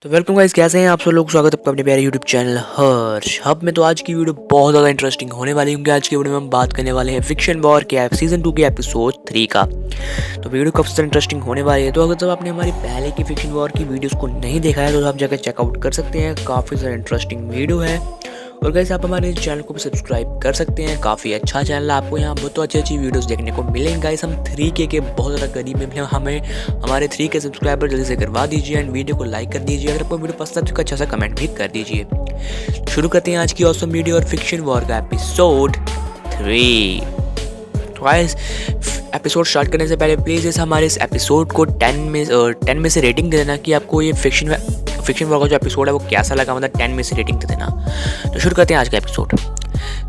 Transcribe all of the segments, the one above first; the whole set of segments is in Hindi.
तो वेलकम गाइस, कैसे हैं आप सब लोग। स्वागत है आपका अपने प्यारे यूट्यूब चैनल हर्ष हब में। तो आज की वीडियो बहुत ज़्यादा इंटरेस्टिंग होने वाली है क्योंकि आज की वीडियो में हम बात करने वाले हैं फिक्शन वॉर के सीजन 2 के एपिसोड 3 का। तो वीडियो काफ़ी ज़्यादा इंटरेस्टिंग होने वाली है। तो अगर जब आपने हमारी पहले की फिक्शन वॉर की वीडियोस को नहीं देखा है तो आप जाकर चेकआउट कर सकते हैं, काफ़ी ज़्यादा इंटरेस्टिंग वीडियो है। और गाइस आप हमारे चैनल को भी सब्सक्राइब कर सकते हैं, काफ़ी अच्छा चैनल है, आपको यहाँ बहुत अच्छी अच्छी वीडियोस देखने को मिलेंगे। गाइस हम 3K के बहुत ज़्यादा करीब में, हमें हमारे 3K सब्सक्राइबर जल्दी से करवा दीजिए एंड वीडियो को लाइक कर दीजिए। अगर आपको वीडियो पसंद है तो अच्छा सा कमेंट भी कर दीजिए। शुरू करते हैं आज की ऑसम वीडियो और फिक्शन वॉर का एपिसोड 3। तो गाइस एपिसोड स्टार्ट करने से पहले प्लीज़ इस हमारे इस एपिसोड को 10 में से रेटिंग दे देना कि आपको ये फिक्शन वॉर का जो एपिसोड है वो कैसा लगा, मतलब 10 में से रेटिंग दे देना। तो शुरू करते हैं आज का एपिसोड।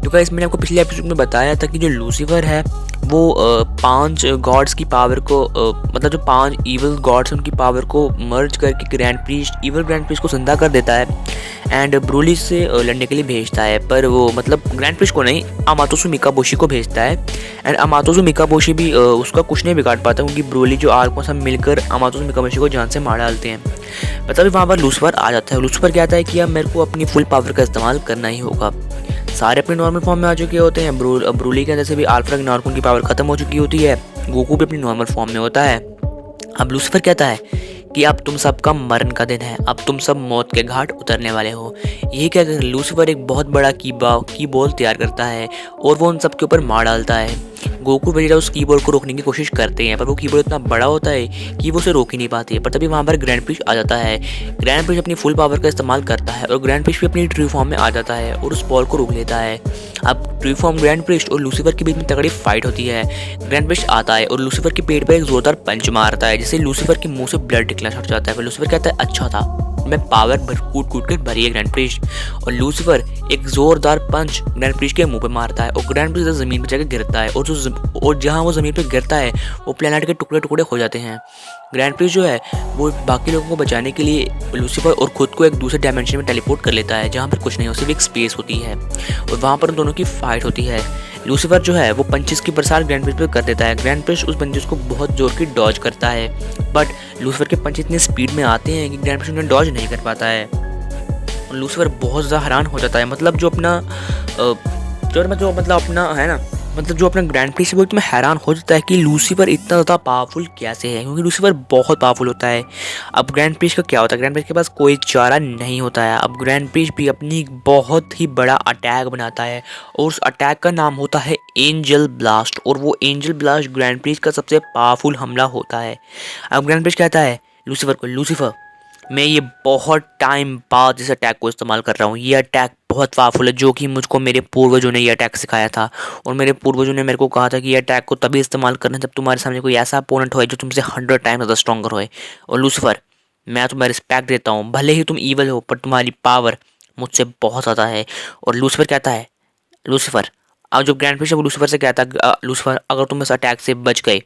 तो गाइस मैंने आपको पिछले एपिसोड में बताया था कि जो लूसीफर है वो 5 गॉड्स की पावर को मतलब जो 5 इवल गॉड्स उनकी पावर को मर्ज करके इवल ग्रैंड प्रीस्ट को जिंदा कर देता है एंड ब्रोली से लड़ने के लिए भेजता है। पर वो मतलब ग्रैंड प्रीस्ट को नहीं, अमातोसु मिकाबोशी को भेजता है एंड अमातोसु मिकाबोशी भी उसका कुछ नहीं बिगाड़ पाता क्योंकि ब्रोली जो आर्क सब मिलकर अमातोसु मिकाबोशी को जान से मार डालते हैं। तभी वहाँ पर लूसीफर आ जाता है। लूसीफर कहता है कि अब मेरे को अपनी फुल पावर का इस्तेमाल करना ही होगा। सारे अपने नॉर्मल फॉर्म में आ चुके होते हैं। ब्रोली के अंदर से भी अल्फा रग्नारॉक की पावर खत्म हो चुकी होती है। गोकू भी अपनी नॉर्मल फॉर्म में होता है। अब लूसीफर कहता है कि अब तुम सबका मरण का दिन है, अब तुम सब मौत के घाट उतरने वाले हो। यही कहकर लूसीफर एक बहुत बड़ा कीबोर्ड तैयार करता है और वो उन सब के ऊपर मार डालता है। गोकू वेजिटा उस कीबोर्ड को रोकने की कोशिश करते हैं पर वो कीबोर्ड इतना बड़ा होता है कि वो उसे रोक ही नहीं पाते। पर तभी वहाँ पर ग्रैंड प्रीस्ट आ जाता है। ग्रैंड प्रीस्ट अपनी फुल पावर का इस्तेमाल करता है और ग्रैंड प्रीस्ट भी अपनी ट्रू फॉर्म में आ जाता है और उस बॉल को रोक लेता है। अब ट्रू फॉर्म ग्रैंड प्रीस्ट और लूसीफर के बीच में तगड़ी फाइट होती है। ग्रैंड प्रीस्ट आता है और लूसीफर के पेट पर एक जोरदार पंच मारता है जिससे लूसीफर के मुंह से ब्लड निकलना छूट जाता है। फिर लूसीफर कहता है अच्छा था, मैं पावर कूट कूट कर भरी है ग्रैंड प्रीस्ट। और लूसीफर एक जोरदार पंच ग्रैंड प्रीस्ट के मुंह पे मारता है और ग्रैंड प्रीस्ट जमीन पर जाकर गिरता है और जहाँ वो जमीन पे गिरता है वो प्लेनेट के टुकड़े टुकड़े हो जाते हैं। ग्रैंड प्रीस्ट जो है वो बाकी लोगों को बचाने के लिए लूसीफर और खुद को एक दूसरे डायमेंशन में टेलीपोर्ट कर लेता है जहाँ पर कुछ नहीं हो, सिर्फ एक स्पेस होती है और वहाँ पर उन दोनों की फाइट होती है। लूसीफर जो है वो पंचेस की बरसात ग्रैंड प्रीस्ट पे कर देता है। ग्रैंड प्रीस्ट उस पंचेस को बहुत जोर की डॉज करता है बट लूसीफर के पंच इतने स्पीड में आते हैं कि ग्रैंड प्रीस्ट उन्हें डॉज नहीं कर पाता है और लूसीफर बहुत ज़्यादा हैरान हो जाता है। मतलब जो अपना जो अपना ग्रैंड प्रीस्ट है वो इतना हैरान हो जाता है कि लूसीफर इतना ज़्यादा पावरफुल कैसे है, क्योंकि लूसीफर बहुत पावरफुल होता है। अब ग्रैंड प्रीस्ट का क्या होता है, ग्रैंड प्रीस्ट के पास कोई चारा नहीं होता है। अब ग्रैंड प्रीस्ट भी अपनी बहुत ही बड़ा अटैक बनाता है और उस अटैक का नाम होता है एंजल ब्लास्ट और वो एंजल ब्लास्ट ग्रैंड प्रीस्ट का सबसे पावरफुल हमला होता है। अब ग्रैंड प्रीस्ट कहता है लूसीफर को, लूसीफर मैं ये बहुत टाइम बाद इस अटैक को इस्तेमाल कर रहा हूँ। ये अटैक बहुत पावरफुल है जो कि मुझको मेरे पूर्वजों ने ये अटैक सिखाया था और मेरे पूर्वजों ने मेरे को कहा था कि ये अटैक को तभी इस्तेमाल करना जब तुम्हारे सामने कोई ऐसा अपोनेंट हो जो तुमसे 100 टाइम ज़्यादा स्ट्रॉन्गर होए। और लूसीफर मैं तुम्हें रिस्पेक्ट देता हूँ, भले ही तुम ईवल हो पर तुम्हारी पावर मुझसे बहुत ज़्यादा है। और लूसीफर कहता है, लूसीफर अब जो ग्रैंड प्रीस्ट है वो लूसीफर से कहता है लूसीफर अगर तुम इस अटैक से बच गए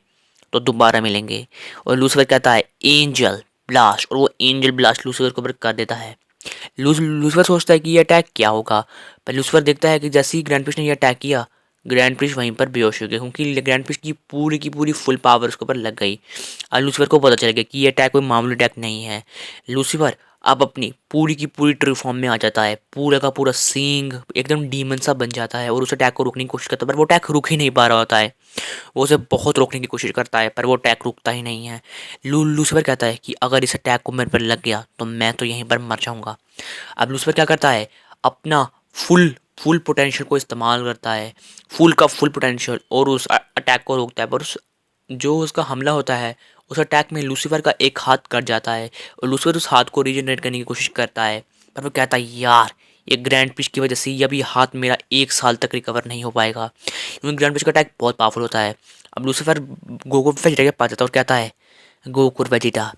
तो दोबारा मिलेंगे। और लूसीफर कहता है एंजल ब्लास्ट और वो एंजल ब्लास्ट लूसीफर को ऊपर कर देता है। लूसीफर सोचता है कि ये अटैक क्या होगा, पर लूसीफर देखता है कि जैसे ही ग्रैंड प्रीस्ट ने ये अटैक किया ग्रैंड प्रीस्ट वहीं पर बेहोश हो गया क्योंकि ग्रैंड प्रीस्ट की पूरी फुल पावर उसके ऊपर लग गई। और लूसीफर को पता चल गया कि ये अटैक कोई मामूली अटैक नहीं है। लूसीफर अब अपनी पूरी की पूरी ट्रू फॉर्म में आ जाता है, पूरा का पूरा सींग एकदम डीमन सा बन जाता है और उस अटैक को रोकने की कोशिश करता है पर वो अटैक रुक ही नहीं पा रहा होता है। वो उसे बहुत रोकने की कोशिश करता है पर वो अटैक रुकता ही नहीं है। लूसीफर कहता है कि अगर इस अटैक को मेरे पर लग गया तो मैं तो यहीं पर मर जाऊंगा। अब लूसीफर क्या करता है, अपना फुल पोटेंशियल को इस्तेमाल करता है, फुल का फुल पोटेंशियल, और उस अटैक को रोकता है। पर जो उसका हमला होता है उस अटैक में लूसीफर का एक हाथ कट जाता है और लूसीफर उस हाथ को रीजनरेट करने की कोशिश करता है पर वो कहता है यार ये ग्रैंड प्रीस्ट की वजह से ये भी हाथ मेरा 1 साल तक रिकवर नहीं हो पाएगा क्योंकि ग्रैंड प्रीस्ट का अटैक बहुत पावरफुल होता है। अब लूसीफर गोकू वेजिटा के पास जाता है और कहता है गोकू वेजिटा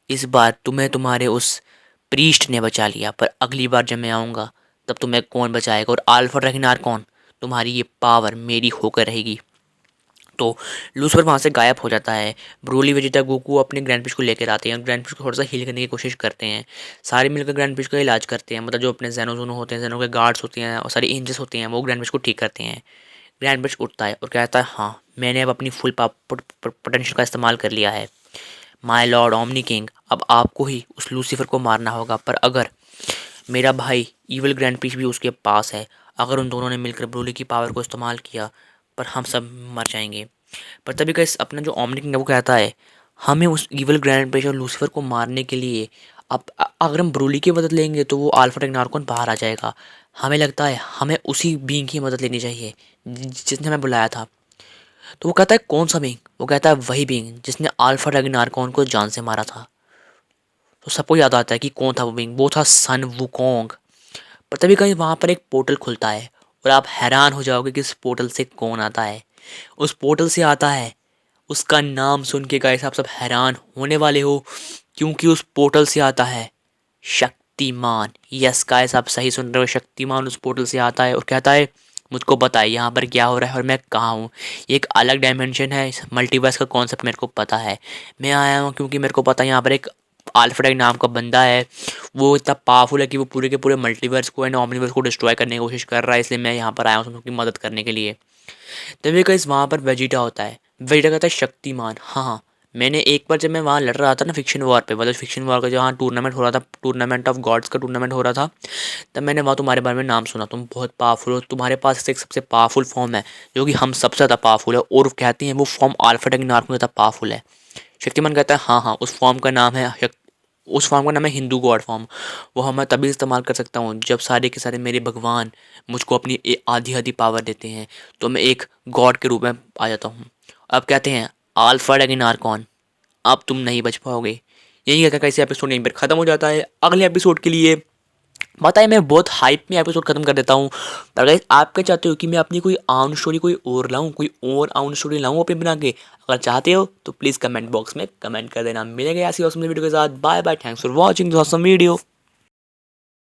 इस बार तुम्हें तुम्हारे उस प्रीस्ट ने बचा लिया पर अगली बार जब मैं आऊँगा तब तुम्हें कौन बचाएगा और अल्फा रग्नार कौन, तुम्हारी ये पावर मेरी होकर रहेगी। तो लूसीफर वहाँ से गायब हो जाता है। ब्रोली वेजिटा गोकू अपने ग्रैंड प्रीस्ट को लेकर आते हैं, ग्रैंड प्रीस्ट को थोड़ा सा हील करने की कोशिश करते हैं। सारे मिलकर ग्रैंड प्रीस्ट का इलाज करते हैं, मतलब जो अपने जेनो होते हैं, जेनो के गार्ड्स होते हैं और सारे एंजल्स होते हैं वो ग्रैंड प्रीस्ट को ठीक करते हैं। ग्रैंड प्रीस्ट उठता है और कहता है हाँ मैंने अब अपनी फुल पोटेंशियल का इस्तेमाल कर लिया है। माय लॉर्ड ओमनी किंग, अब आपको ही उस लूसीफर को मारना होगा। पर अगर मेरा भाई ईवल ग्रैंड प्रीस्ट भी उसके पास है, अगर उन दोनों ने मिलकर ब्रोली की पावर को इस्तेमाल किया, पर हम सब मर जाएंगे। पर तभी गाइस अपना जो ओमनी किंग है वो कहता है हमें उस ईवल ग्रैंड प्रीस्ट और लूसीफर को मारने के लिए अब अगर हम ब्रोली की मदद लेंगे तो वो अल्फा टेक्नार्कोन बाहर आ जाएगा। हमें लगता है हमें उसी बीइंग की मदद लेनी चाहिए जिसने हमें बुलाया था। तो वो कहता है कौन सा बीइंग? वो कहता है वही बीइंग जिसने अल्फा टेक्नार्कोन को जान से मारा था। तो सबको याद आता है कि कौन था वो बीइंग, वो था सन वुकोंग। पर तभी कहीं वहाँ पर एक पोर्टल खुलता है और आप हैरान हो जाओगे कि इस पोर्टल से कौन आता है। उस पोर्टल से आता है, उसका नाम सुन के गाइस आप सब हैरान होने वाले हो, क्योंकि उस पोर्टल से आता है शक्तिमान। यस गाइस आप सही सुन रहे हो, शक्तिमान उस पोर्टल से आता है और कहता है मुझको बताइए यहाँ पर क्या हो रहा है और मैं कहाँ हूँ। ये एक अलग डायमेंशन है, इस मल्टीवर्स का कॉन्सेप्ट मेरे को पता है। मैं आया हूँ क्योंकि मेरे को पता है यहाँ पर एक अल्फ्रेड नाम का बंदा है, वो इतना पावरफुल है कि वो पूरे के पूरे मल्टीवर्स को एंड ओमनीवर्स को डिस्ट्रॉय करने की कोशिश कर रहा है, इसलिए मैं यहाँ पर आया हूँ उनकी मदद करने के लिए। तभी गाइस वहाँ पर वेजिटा होता है। वेजिटा कहता है शक्तिमान, हाँ हाँ मैंने एक बार जब मैं वहाँ लड़ रहा था ना फिक्शन वॉर पे, मतलब फिक्शन वॉर का जहाँ टूर्नामेंट हो रहा था, टूर्नामेंट ऑफ गॉड्स का टूर्नामेंट हो रहा था, तब मैंने वहाँ तुम्हारे बारे में नाम सुना। तुम बहुत पावरफुल हो, तुम्हारे पास एक सबसे पावरफुल फॉर्म है जो कि हम सबसे ज़्यादा पावरफुल है, और कहती हैं वो फॉर्म अल्फा टेक्नार्क में ज़्यादा पावरफुल है। शक्तिमान कहता है हाँ हाँ उस फॉर्म का नाम है हिंदू गॉड फॉर्म। वो मैं तभी इस्तेमाल कर सकता हूँ जब सारे के सारे मेरे भगवान मुझको अपनी आधी आधी पावर देते हैं, तो मैं एक गॉड के रूप में आ जाता हूँ। अब कहते हैं अल्फा टेक्नार्कॉन, अब तुम नहीं बच पाओगे। यही कहकर कैसे एपिसोड यहीं पर ख़त्म हो जाता है। अगले एपिसोड के लिए पता है मैं बहुत हाइप में एपिसोड खत्म कर देता हूँ, पर गाइस आप क्या चाहते हो कि मैं अपनी कोई आउन स्टोरी कोई और लाऊं, कोई और आउन स्टोरी लाऊं अपनी बना के? अगर चाहते हो तो प्लीज़ कमेंट बॉक्स में कमेंट कर देना। मिलेंगे ऐसी ऑसम वीडियो के साथ। Bye bye, thanks for watching this awesome video.